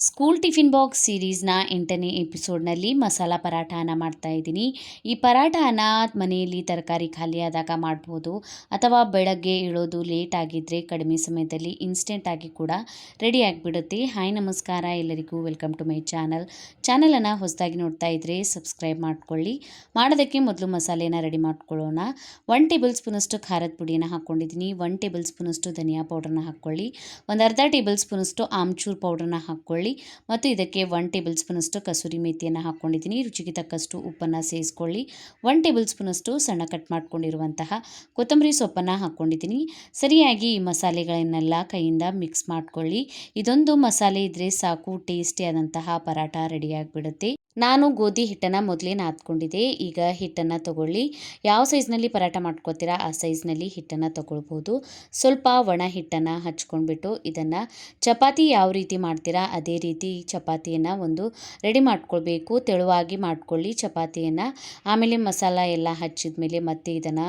School tiffin box ಸೀರೀಸ್ನ 8ನೇ ಎಪಿಸೋಡ್ನಲ್ಲಿ masala ಪರಾಠನ ಮಾಡ್ತಾ ಇದ್ದೀನಿ. ಈ ಪರಾಠನ ಮನೆಯಲ್ಲಿ ತರಕಾರಿ ಖಾಲಿಯಾದಾಗ ಮಾಡ್ಬೋದು, ಅಥವಾ ಬೆಳಗ್ಗೆ ಏಳೋದು ಲೇಟ್ ಆಗಿದ್ದರೆ ಕಡಿಮೆ ಸಮಯದಲ್ಲಿ ಇನ್ಸ್ಟೆಂಟಾಗಿ ಕೂಡ ರೆಡಿ ಆಗಿಬಿಡುತ್ತೆ. ಹಾಯ್ ನಮಸ್ಕಾರ ಎಲ್ಲರಿಗೂ, ವೆಲ್ಕಮ್ ಟು ಮೈ ಚಾನಲನ್ನು ಹೊಸದಾಗಿ ನೋಡ್ತಾ ಇದ್ದರೆ ಸಬ್ಸ್ಕ್ರೈಬ್ ಮಾಡ್ಕೊಳ್ಳಿ. ಮಾಡೋದಕ್ಕೆ ಮೊದಲು ಮಸಾಲೆನ ರೆಡಿ ಮಾಡ್ಕೊಳ್ಳೋಣ. 1 ಟೇಬಲ್ ಸ್ಪೂನಷ್ಟು ಖಾರದ ಪುಡಿಯನ್ನು ಹಾಕ್ಕೊಂಡಿದ್ದೀನಿ. 1 ಟೇಬಲ್ ಸ್ಪೂನಷ್ಟು ಧನಿಯಾ ಪೌಡ್ರನ್ನ ಹಾಕ್ಕೊಳ್ಳಿ. ಒಂದು ಅರ್ಧ ಟೇಬಲ್ ಸ್ಪೂನಷ್ಟು ಆಮ್ಚೂರ್ ಪೌಡ್ರನ್ನ ಹಾಕ್ಕೊಳ್ಳಿ ಮತ್ತು ಇದಕ್ಕೆ 1 ಟೇಬಲ್ ಸ್ಪೂನಷ್ಟು ಕಸೂರಿ ಮೇಥಿಯನ್ನು ಹಾಕ್ಕೊಂಡಿದ್ದೀನಿ. ರುಚಿಗೆ ತಕ್ಕಷ್ಟು ಉಪ್ಪನ್ನು ಸೇರಿಸ್ಕೊಳ್ಳಿ. 1 ಟೇಬಲ್ ಸ್ಪೂನಷ್ಟು ಸಣ್ಣ ಕಟ್ ಮಾಡ್ಕೊಂಡಿರುವಂತಹ ಕೊತ್ತಂಬರಿ ಸೊಪ್ಪನ್ನು ಹಾಕ್ಕೊಂಡಿದ್ದೀನಿ. ಸರಿಯಾಗಿ ಈ ಮಸಾಲೆಗಳನ್ನೆಲ್ಲ ಕೈಯಿಂದ ಮಿಕ್ಸ್ ಮಾಡ್ಕೊಳ್ಳಿ. ಇದೊಂದು ಮಸಾಲೆ ಇದ್ದರೆ ಸಾಕು, ಟೇಸ್ಟಿಯಾದಂತಹ ಪರಾಠ ರೆಡಿಯಾಗಿಬಿಡುತ್ತೆ. ನಾನು ಗೋಧಿ ಹಿಟ್ಟನ್ನು ಮೊದಲೇ ನಾದ್ಕೊಂಡಿದ್ದೆ. ಈಗ ಹಿಟ್ಟನ್ನು ತಗೊಳ್ಳಿ. ಯಾವ ಸೈಜ್ನಲ್ಲಿ ಪರಾಠ ಮಾಡ್ಕೊತೀರಾ ಆ ಸೈಜ್ನಲ್ಲಿ ಹಿಟ್ಟನ್ನು ತಗೊಳ್ಬೋದು. ಸ್ವಲ್ಪ ಒಣ ಹಿಟ್ಟನ್ನು ಹಚ್ಕೊಂಡ್ಬಿಟ್ಟು ಇದನ್ನು ಚಪಾತಿ ಯಾವ ರೀತಿ ಮಾಡ್ತೀರಾ ಅದೇ ರೀತಿ ಚಪಾತಿಯನ್ನು ಒಂದು ರೆಡಿ ಮಾಡ್ಕೊಳ್ಬೇಕು. ತೆಳುವಾಗಿ ಮಾಡ್ಕೊಳ್ಳಿ ಚಪಾತಿಯನ್ನು. ಆಮೇಲೆ ಮಸಾಲ ಎಲ್ಲ ಹಚ್ಚಿದ ಮೇಲೆ ಮತ್ತೆ ಇದನ್ನು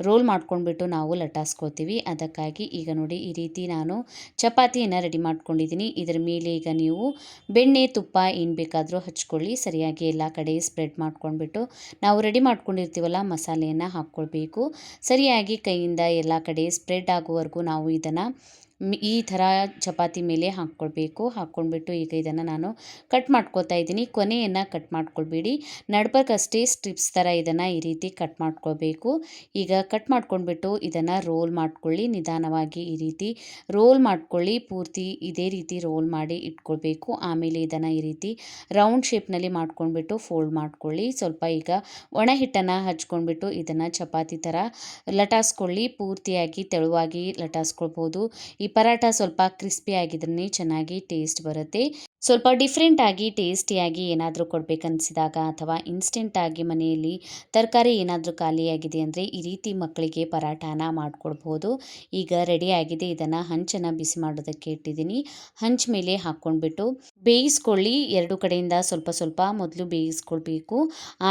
ರೋಲ್ ಮಾಡ್ಕೊಂಡ್ಬಿಟ್ಟು ನಾವು ಲಟಾಸ್ಕೊಳ್ತೀವಿ. ಅದಕ್ಕಾಗಿ ಈಗ ನೋಡಿ, ಈ ರೀತಿ ನಾನು ಚಪಾತಿಯನ್ನು ರೆಡಿ ಮಾಡ್ಕೊಂಡಿದ್ದೀನಿ. ಇದರ ಮೇಲೆ ಈಗ ನೀವು ಬೆಣ್ಣೆ ತುಪ್ಪ ಏನು ಬೇಕಾದರೂ ಹಚ್ಕೊಳ್ಳಿ. ಸರಿಯಾಗಿ ಎಲ್ಲ ಕಡೆ ಸ್ಪ್ರೆಡ್ ಮಾಡ್ಕೊಂಡ್ಬಿಟ್ಟು ನಾವು ರೆಡಿ ಮಾಡ್ಕೊಂಡಿರ್ತೀವಲ್ಲ ಮಸಾಲೆಯನ್ನು ಹಾಕ್ಕೊಳ್ಬೇಕು. ಸರಿಯಾಗಿ ಕೈಯಿಂದ ಎಲ್ಲ ಕಡೆ ಸ್ಪ್ರೆಡ್ ಆಗುವವರೆಗೂ ನಾವು ಇದನ್ನು ಈ ಥರ ಚಪಾತಿ ಮೇಲೆ ಹಾಕ್ಕೊಂಡ್ಬಿಟ್ಟು ಈಗ ಇದನ್ನು ನಾನು ಕಟ್ ಮಾಡ್ಕೊಳ್ತಾ ಇದ್ದೀನಿ. ಕೊನೆಯನ್ನು ಕಟ್ ಮಾಡ್ಕೊಳ್ಬೇಡಿ, ನಡ್ಬರ್ಕಷ್ಟೇ ಸ್ಟ್ರಿಪ್ಸ್ ಥರ ಇದನ್ನು ಈ ರೀತಿ ಕಟ್ ಮಾಡ್ಕೊಳ್ಬೇಕು. ಈಗ ಕಟ್ ಮಾಡ್ಕೊಂಡ್ಬಿಟ್ಟು ಇದನ್ನು ರೋಲ್ ಮಾಡ್ಕೊಳ್ಳಿ. ನಿಧಾನವಾಗಿ ಈ ರೀತಿ ರೋಲ್ ಮಾಡ್ಕೊಳ್ಳಿ. ಪೂರ್ತಿ ಇದೇ ರೀತಿ ರೋಲ್ ಮಾಡಿ ಇಟ್ಕೊಳ್ಬೇಕು. ಆಮೇಲೆ ಇದನ್ನು ಈ ರೀತಿ ರೌಂಡ್ ಶೇಪ್ನಲ್ಲಿ ಮಾಡ್ಕೊಂಡ್ಬಿಟ್ಟು ಫೋಲ್ಡ್ ಮಾಡ್ಕೊಳ್ಳಿ. ಸ್ವಲ್ಪ ಈಗ ಒಣ ಹಿಟ್ಟನ್ನು ಹಚ್ಕೊಂಡ್ಬಿಟ್ಟು ಇದನ್ನು ಚಪಾತಿ ಥರ ಲಟಾಸ್ಕೊಳ್ಳಿ. ಪೂರ್ತಿಯಾಗಿ ತೆಳುವಾಗಿ ಲಟಾಸ್ಕೊಳ್ಬೋದು. ಈ ಪರಾಠ ಸ್ವಲ್ಪ ಕ್ರಿಸ್ಪಿ ಆಗಿದ್ರೇ ಚೆನ್ನಾಗಿ ಟೇಸ್ಟ್ ಬರುತ್ತೆ. ಸ್ವಲ್ಪ ಡಿಫ್ರೆಂಟಾಗಿ ಟೇಸ್ಟಿಯಾಗಿ ಏನಾದರೂ ಕೊಡಬೇಕನ್ನಿಸಿದಾಗ ಅಥವಾ ಇನ್ಸ್ಟೆಂಟಾಗಿ ಮನೆಯಲ್ಲಿ ತರಕಾರಿ ಏನಾದರೂ ಖಾಲಿಯಾಗಿದೆ ಅಂದರೆ ಈ ರೀತಿ ಮಕ್ಕಳಿಗೆ ಪರಾಠನ ಮಾಡಿಕೊಡ್ಬೋದು. ಈಗ ರೆಡಿಯಾಗಿದೆ. ಇದನ್ನು ಹಂಚನ್ನು ಬಿಸಿ ಮಾಡೋದಕ್ಕೆ ಇಟ್ಟಿದ್ದೀನಿ. ಹಂಚ್ ಮೇಲೆ ಹಾಕ್ಕೊಂಡ್ಬಿಟ್ಟು ಬೇಯಿಸ್ಕೊಳ್ಳಿ. ಎರಡು ಕಡೆಯಿಂದ ಸ್ವಲ್ಪ ಸ್ವಲ್ಪ ಮೊದಲು ಬೇಯಿಸ್ಕೊಳ್ಬೇಕು.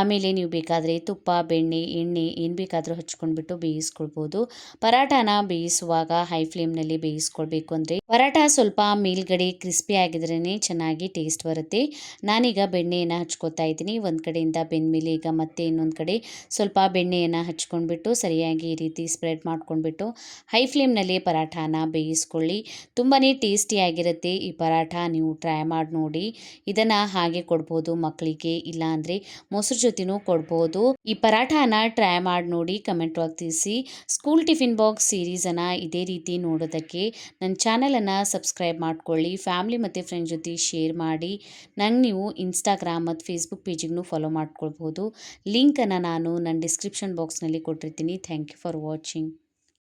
ಆಮೇಲೆ ನೀವು ಬೇಕಾದರೆ ತುಪ್ಪ, ಬೆಣ್ಣೆ, ಎಣ್ಣೆ ಏನು ಬೇಕಾದರೂ ಹಚ್ಕೊಂಡ್ಬಿಟ್ಟು ಬೇಯಿಸ್ಕೊಳ್ಬೋದು. ಪರಾಠನ ಬೇಯಿಸುವಾಗ ಹೈ ಫ್ಲೇಮ್ನಲ್ಲಿ ಬೇಯಿಸ್ಕೊಳ್ಬೇಕು. ಅಂದರೆ ಪರಾಠ ಸ್ವಲ್ಪ ಮೇಲ್ಗಡೆ ಕ್ರಿಸ್ಪಿ ಆಗಿದ್ರೇ ಚೆನ್ನಾಗಿ ಟೇಸ್ಟ್ ಬರುತ್ತೆ. ನಾನೀಗ ಬೆಣ್ಣೆಯನ್ನು ಹಚ್ಕೊತಾ ಇದ್ದೀನಿ. ಒಂದು ಕಡೆಯಿಂದ ಬೆಂದಮೇಲೆ ಈಗ ಮತ್ತೆ ಇನ್ನೊಂದು ಕಡೆ ಸ್ವಲ್ಪ ಬೆಣ್ಣೆಯನ್ನು ಹಚ್ಕೊಂಡ್ಬಿಟ್ಟು ಸರಿಯಾಗಿ ಈ ರೀತಿ ಸ್ಪ್ರೆಡ್ ಮಾಡ್ಕೊಂಡ್ಬಿಟ್ಟು ಹೈ ಫ್ಲೇಮ್ನಲ್ಲಿ ಪರಾಠನ ಬೇಯಿಸ್ಕೊಳ್ಳಿ. ತುಂಬಾ ಟೇಸ್ಟಿಯಾಗಿರುತ್ತೆ ಈ ಪರಾಠ. ನೀವು ಟ್ರೈ ಮಾಡಿ ನೋಡಿ. ಇದನ್ನು ಹಾಗೆ ಕೊಡ್ಬೋದು ಮಕ್ಕಳಿಗೆ, ಇಲ್ಲಾಂದರೆ ಮೊಸರು ಜೊತೆನೂ ಕೊಡ್ಬೋದು. ಈ ಪರಾಠನ ಟ್ರೈ ಮಾಡಿ ನೋಡಿ, ಕಮೆಂಟ್ ಒಳಗೆ ತಿಳಿಸಿ. ಸ್ಕೂಲ್ ಟಿಫಿನ್ ಬಾಕ್ಸ್ ಸೀರೀಸನ್ನು ಇದೇ ರೀತಿ ನೋಡೋದಕ್ಕೆ ನನ್ನ ಚಾನಲನ್ನು ಸಬ್ಸ್ಕ್ರೈಬ್ ಮಾಡ್ಕೊಳ್ಳಿ. ಫ್ಯಾಮಿಲಿ ಮತ್ತು ಫ್ರೆಂಡ್ಸ್ ಜೊತೆ ಶೇರ್ ಮಾಡಿ. ನಂಗೆ ನೀವು ಇನ್ಸ್ಟಾಗ್ರಾಮ್ ಮತ್ತು ಫೇಸ್ಬುಕ್ ಪೇಜಿಗೂ ಫಾಲೋ ಮಾಡ್ಕೊಳ್ಬೋದು. ಲಿಂಕನ್ನು ನಾನು ನನ್ನ ಡಿಸ್ಕ್ರಿಪ್ಷನ್ ಬಾಕ್ಸ್ನಲ್ಲಿ ಕೊಟ್ಟಿರ್ತೀನಿ. Thank you for watching.